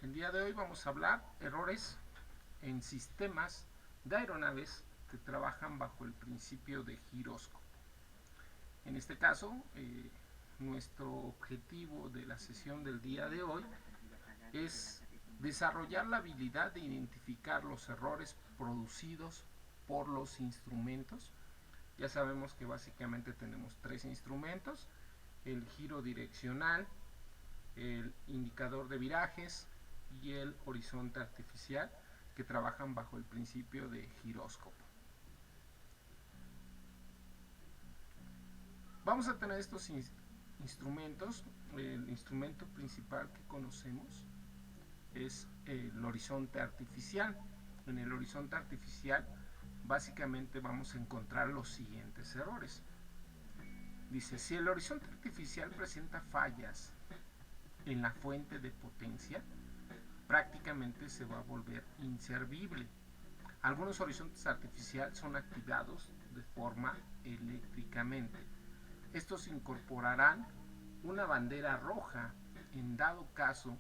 El día de hoy vamos a hablar errores en sistemas de aeronaves que trabajan bajo el principio de giróscopo. En este caso, nuestro objetivo de la sesión del día de hoy es desarrollar la habilidad de identificar los errores producidos por los instrumentos. Ya sabemos que básicamente tenemos tres instrumentos: el giro direccional, el indicador de virajes y el horizonte artificial, que trabajan bajo el principio de giróscopo. Vamos a tener estos instrumentos. El instrumento principal que conocemos es el horizonte artificial. En el horizonte artificial básicamente vamos a encontrar los siguientes errores. Dice: si el horizonte artificial presenta fallas en la fuente de potencia, prácticamente se va a volver inservible. Algunos horizontes artificiales son activados de forma eléctricamente. Estos incorporarán una bandera roja en dado caso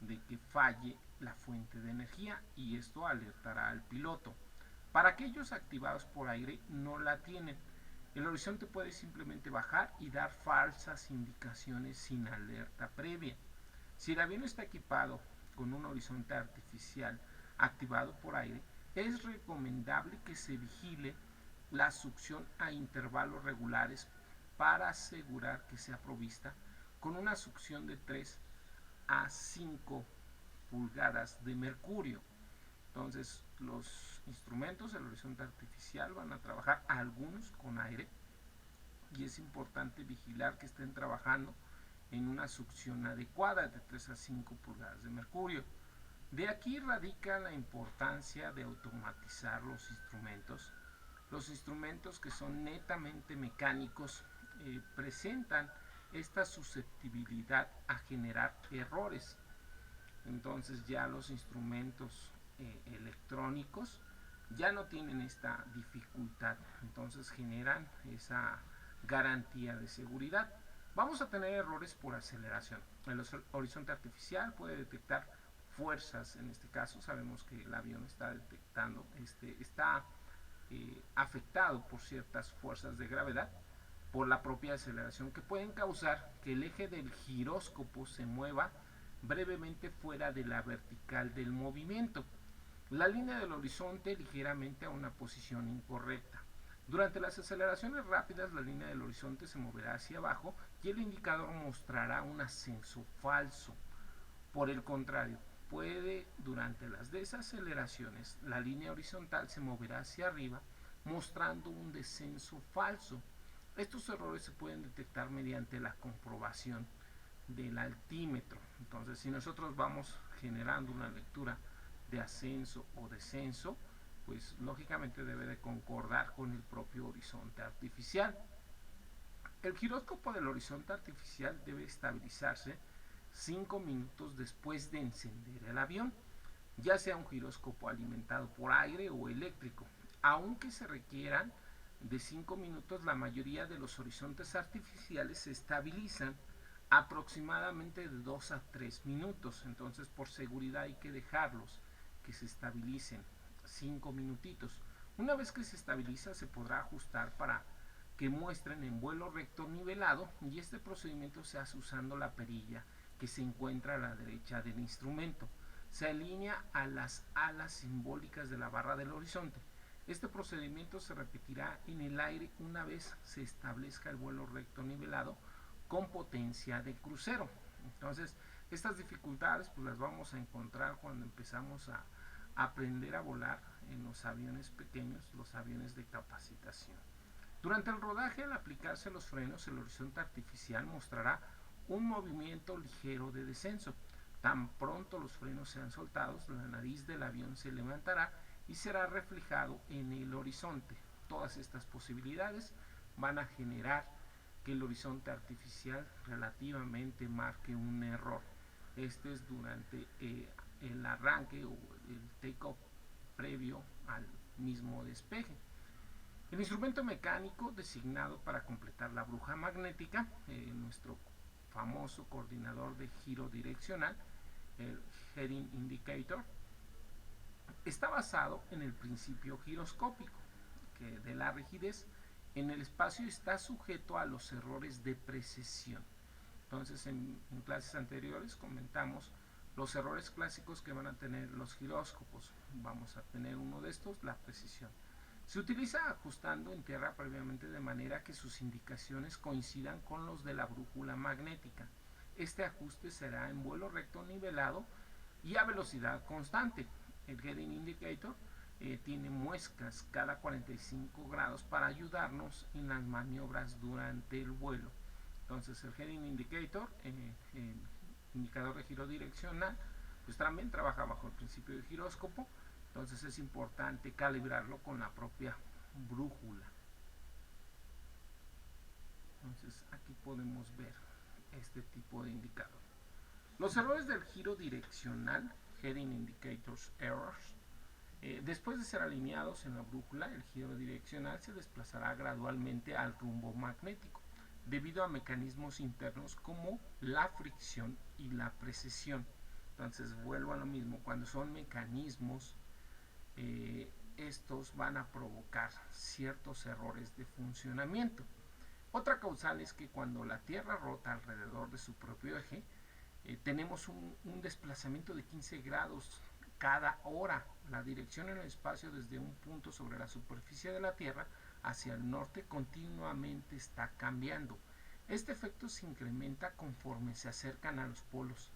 de que falle la fuente de energía, y esto alertará al piloto. Para aquellos activados por aire no la tienen. El horizonte puede simplemente bajar y dar falsas indicaciones sin alerta previa. Si el avión está equipado con un horizonte artificial activado por aire, es recomendable que se vigile la succión a intervalos regulares para asegurar que sea provista con una succión de 3 a 5 pulgadas de mercurio. Entonces, los instrumentos del horizonte artificial van a trabajar algunos con aire, y es importante vigilar que estén trabajando en una succión adecuada de 3 a 5 pulgadas de mercurio. De aquí radica la importancia de automatizar los instrumentos. Los instrumentos que son netamente mecánicos presentan esta susceptibilidad a generar errores. Entonces ya los instrumentos electrónicos ya no tienen esta dificultad, entonces generan esa garantía de seguridad. Vamos a tener errores por aceleración. El horizonte artificial puede detectar fuerzas. En este caso sabemos que el avión está detectando, está afectado por ciertas fuerzas de gravedad, por la propia aceleración, que pueden causar que el eje del giróscopo se mueva brevemente fuera de la vertical del movimiento, la línea del horizonte ligeramente a una posición incorrecta. Durante las aceleraciones rápidas, la línea del horizonte se moverá hacia abajo y el indicador mostrará un ascenso falso. Por el contrario, puede, durante las desaceleraciones, la línea horizontal se moverá hacia arriba, mostrando un descenso falso. Estos errores se pueden detectar mediante la comprobación del altímetro. Entonces, si nosotros vamos generando una lectura de ascenso o descenso, pues lógicamente debe de concordar con el propio horizonte artificial. El giróscopo del horizonte artificial debe estabilizarse 5 minutos después de encender el avión, ya sea un giróscopo alimentado por aire o eléctrico. Aunque se requieran de 5 minutos, la mayoría de los horizontes artificiales se estabilizan aproximadamente de 2 a 3 minutos. Entonces, por seguridad hay que dejarlos que se estabilicen 5 minutitos. Una vez que se estabiliza, se podrá ajustar para que muestren en vuelo recto nivelado, y este procedimiento se hace usando la perilla que se encuentra a la derecha del instrumento. Se alinea a las alas simbólicas de la barra del horizonte. Este procedimiento se repetirá en el aire una vez se establezca el vuelo recto nivelado con potencia de crucero. Entonces, estas dificultades pues las vamos a encontrar cuando empezamos a aprender a volar en los aviones pequeños, los aviones de capacitación. Durante el rodaje, al aplicarse los frenos, el horizonte artificial mostrará un movimiento ligero de descenso. Tan pronto los frenos sean soltados, la nariz del avión se levantará y será reflejado en el horizonte. Todas estas posibilidades van a generar que el horizonte artificial relativamente marque un error. Este es durante el arranque o el take-off previo al mismo despegue. El instrumento mecánico designado para completar la bruja magnética, nuestro famoso coordinador de giro direccional, el Heading Indicator, está basado en el principio giroscópico, que de la rigidez en el espacio está sujeto a los errores de precesión. Entonces, en clases anteriores comentamos los errores clásicos que van a tener los giróscopos. Vamos a tener uno de estos, la precisión. Se utiliza ajustando en tierra previamente de manera que sus indicaciones coincidan con los de la brújula magnética. Este ajuste será en vuelo recto nivelado y a velocidad constante. El Heading Indicator tiene muescas cada 45 grados para ayudarnos en las maniobras durante el vuelo. Entonces el Heading Indicator, el indicador de giro direccional, pues también trabaja bajo el principio de giróscopo. Entonces es importante calibrarlo con la propia brújula. Entonces aquí podemos ver este tipo de indicador. Los errores del giro direccional, Heading Indicators Errors, después de ser alineados en la brújula, el giro direccional se desplazará gradualmente al rumbo magnético, debido a mecanismos internos como la fricción y la precesión. Entonces vuelvo a lo mismo, cuando son mecanismos, estos van a provocar ciertos errores de funcionamiento. Otra causal es que cuando la Tierra rota alrededor de su propio eje, tenemos un desplazamiento de 15 grados cada hora. La dirección en el espacio desde un punto sobre la superficie de la Tierra hacia el norte continuamente está cambiando. Este efecto se incrementa conforme se acercan a los polos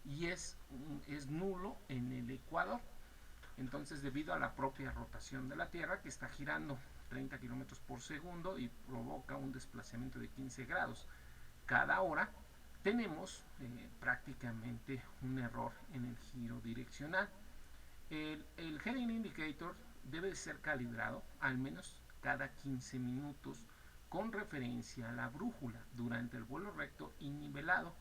y es nulo en el ecuador. Entonces, debido a la propia rotación de la Tierra, que está girando 30 km por segundo y provoca un desplazamiento de 15 grados cada hora, tenemos prácticamente un error en el giro direccional. El Heading Indicator debe ser calibrado al menos cada 15 minutos con referencia a la brújula durante el vuelo recto y nivelado.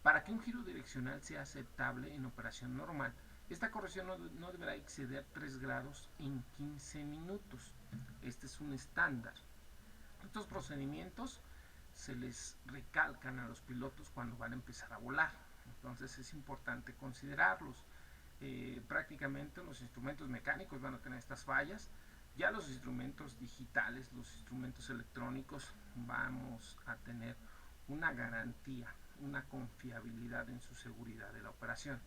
Para que un giro direccional sea aceptable en operación normal, esta corrección no deberá exceder 3 grados en 15 minutos. Este es un estándar. Estos procedimientos se les recalcan a los pilotos cuando van a empezar a volar. Entonces es importante considerarlos. Prácticamente los instrumentos mecánicos van a tener estas fallas. Ya los instrumentos digitales, los instrumentos electrónicos, vamos a tener una garantía, una confiabilidad en su seguridad de la operación.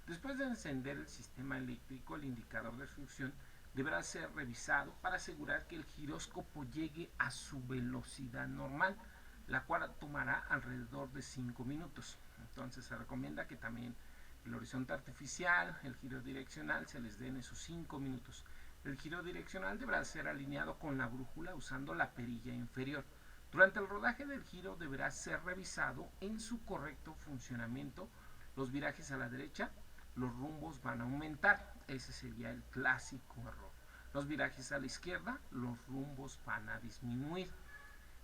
Después de encender el sistema eléctrico, el indicador de fricción deberá ser revisado para asegurar que el giróscopo llegue a su velocidad normal, la cual tomará alrededor de 5 minutos. Entonces se recomienda que también el horizonte artificial, el giro direccional, se les den esos 5 minutos. El giro direccional deberá ser alineado con la brújula usando la perilla inferior. Durante el rodaje del giro deberá ser revisado en su correcto funcionamiento. Los virajes a la derecha, los rumbos van a aumentar. Ese sería el clásico error. Los virajes a la izquierda, los rumbos van a disminuir.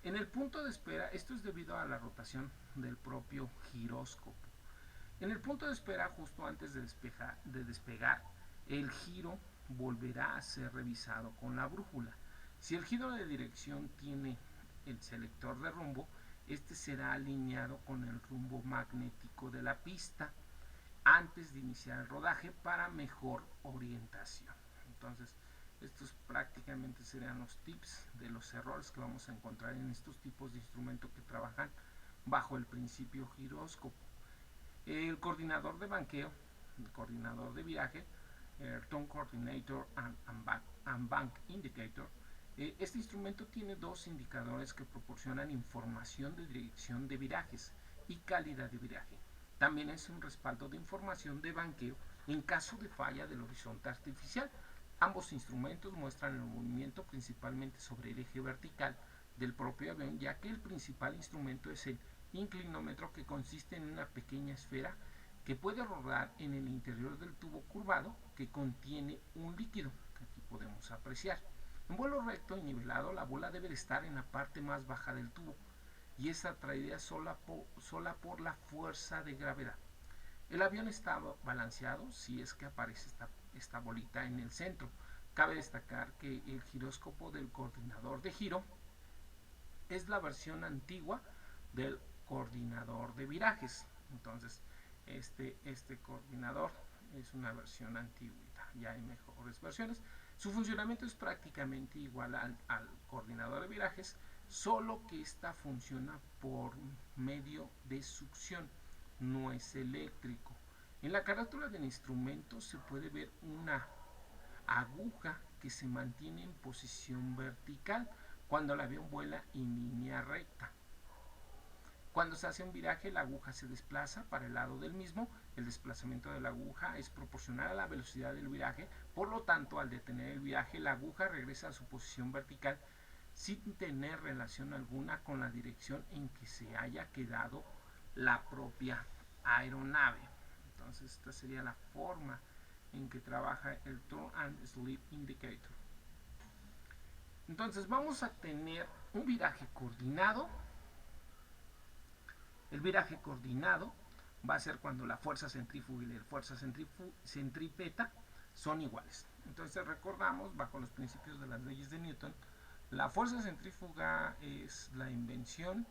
En el punto de espera, esto es debido a la rotación del propio giróscopo. En el punto de espera, justo antes de despegar, el giro volverá a ser revisado con la brújula. Si el giro de dirección tiene el selector de rumbo, este será alineado con el rumbo magnético de la pista antes de iniciar el rodaje para mejor orientación. Entonces, estos prácticamente serían los tips de los errores que vamos a encontrar en estos tipos de instrumentos que trabajan bajo el principio giróscopo. El coordinador de banqueo, el coordinador de viraje, el Turn Coordinator and Bank Indicator. Este instrumento tiene dos indicadores que proporcionan información de dirección de virajes y calidad de viraje. También es un respaldo de información de banqueo en caso de falla del horizonte artificial. Ambos instrumentos muestran el movimiento principalmente sobre el eje vertical del propio avión, ya que el principal instrumento es el inclinómetro, que consiste en una pequeña esfera que puede rodar en el interior del tubo curvado que contiene un líquido, que aquí podemos apreciar. En vuelo recto y nivelado, la bola debe de estar en la parte más baja del tubo y es atraída sola por la fuerza de gravedad. El avión está balanceado si es que aparece esta bolita en el centro. Cabe destacar que el giróscopo del coordinador de giro es la versión antigua del coordinador de virajes. Entonces, este coordinador es una versión antigüita, ya hay mejores versiones. Su funcionamiento es prácticamente igual al coordinador de virajes, solo que esta funciona por medio de succión, no es eléctrico. En la carátula del instrumento se puede ver una aguja que se mantiene en posición vertical cuando el avión vuela en línea recta. Cuando se hace un viraje, la aguja se desplaza para el lado del mismo. El desplazamiento de la aguja es proporcional a la velocidad del viraje. Por lo tanto, al detener el viraje, la aguja regresa a su posición vertical sin tener relación alguna con la dirección en que se haya quedado la propia aeronave. Entonces, esta sería la forma en que trabaja el Turn and Slip Indicator. Entonces, vamos a tener un viraje coordinado. El viraje coordinado va a ser cuando la fuerza centrífuga y la fuerza centrípeta son iguales. Entonces recordamos, bajo los principios de las leyes de Newton, la fuerza centrífuga es la invención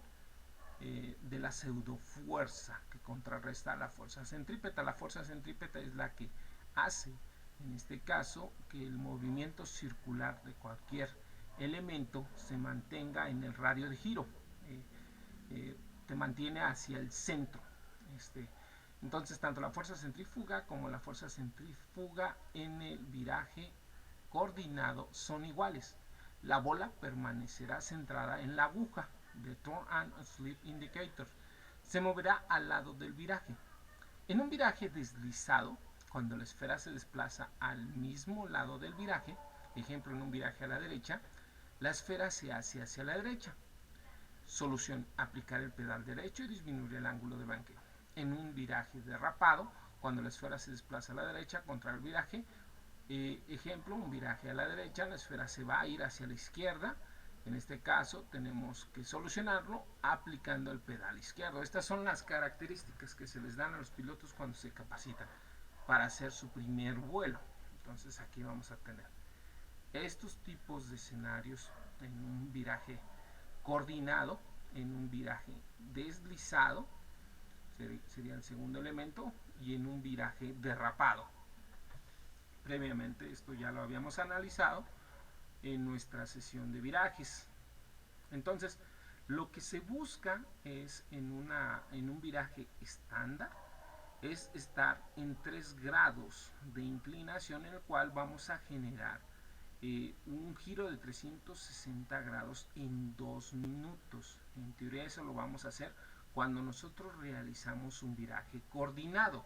de la pseudofuerza que contrarresta a la fuerza centrípeta. La fuerza centrípeta es la que hace, en este caso, que el movimiento circular de cualquier elemento se mantenga en el radio de giro. Te mantiene hacia el centro. Entonces, tanto la fuerza centrífuga como la fuerza centrífuga en el viraje coordinado son iguales. La bola permanecerá centrada en la aguja de Turn and Slip Indicator. Se moverá al lado del viraje. En un viraje deslizado, cuando la esfera se desplaza al mismo lado del viraje, ejemplo en un viraje a la derecha, la esfera se hace hacia la derecha. Solución: aplicar el pedal derecho y disminuir el ángulo de banqueo. En un viraje derrapado, cuando la esfera se desplaza a la derecha contra el viraje, ejemplo, un viraje a la derecha, la esfera se va a ir hacia la izquierda. En este caso tenemos que solucionarlo aplicando el pedal izquierdo. Estas son las características que se les dan a los pilotos cuando se capacitan para hacer su primer vuelo. Entonces aquí vamos a tener estos tipos de escenarios en un viraje coordinado, en un viraje deslizado, sería el segundo elemento, y en un viraje derrapado. Previamente esto ya lo habíamos analizado en nuestra sesión de virajes. Entonces, lo que se busca es en un viraje estándar, es estar en 3 grados de inclinación, en el cual vamos a generar un giro de 360 grados en 2 minutos. En teoría eso lo vamos a hacer cuando nosotros realizamos un viraje coordinado.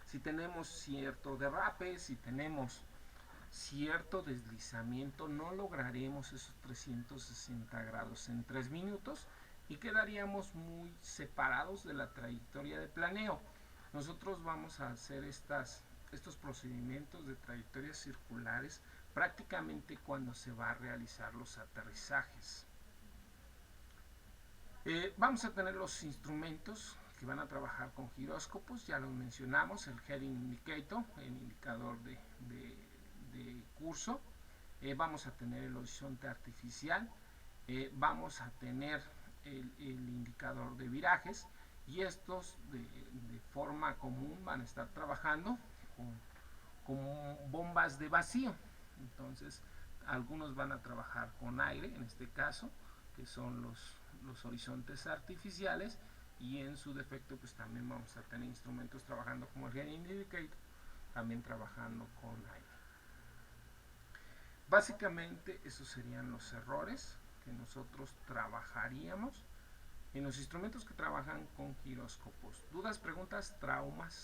Si tenemos cierto derrape, si tenemos cierto deslizamiento, no lograremos esos 360 grados en 3 minutos y quedaríamos muy separados de la trayectoria de planeo. Nosotros vamos a hacer estos procedimientos de trayectorias circulares prácticamente cuando se va a realizar los aterrizajes. Vamos a tener los instrumentos que van a trabajar con giróscopos, ya lo mencionamos, el Heading Indicator, el indicador de curso. Vamos a tener el horizonte artificial, vamos a tener el indicador de virajes, y estos de forma común van a estar trabajando con bombas de vacío. Entonces algunos van a trabajar con aire, en este caso, que son los horizontes artificiales, y en su defecto pues también vamos a tener instrumentos trabajando como el Heading Indicator, también trabajando con aire. Básicamente esos serían los errores que nosotros trabajaríamos en los instrumentos que trabajan con giróscopos. ¿Dudas, preguntas, traumas?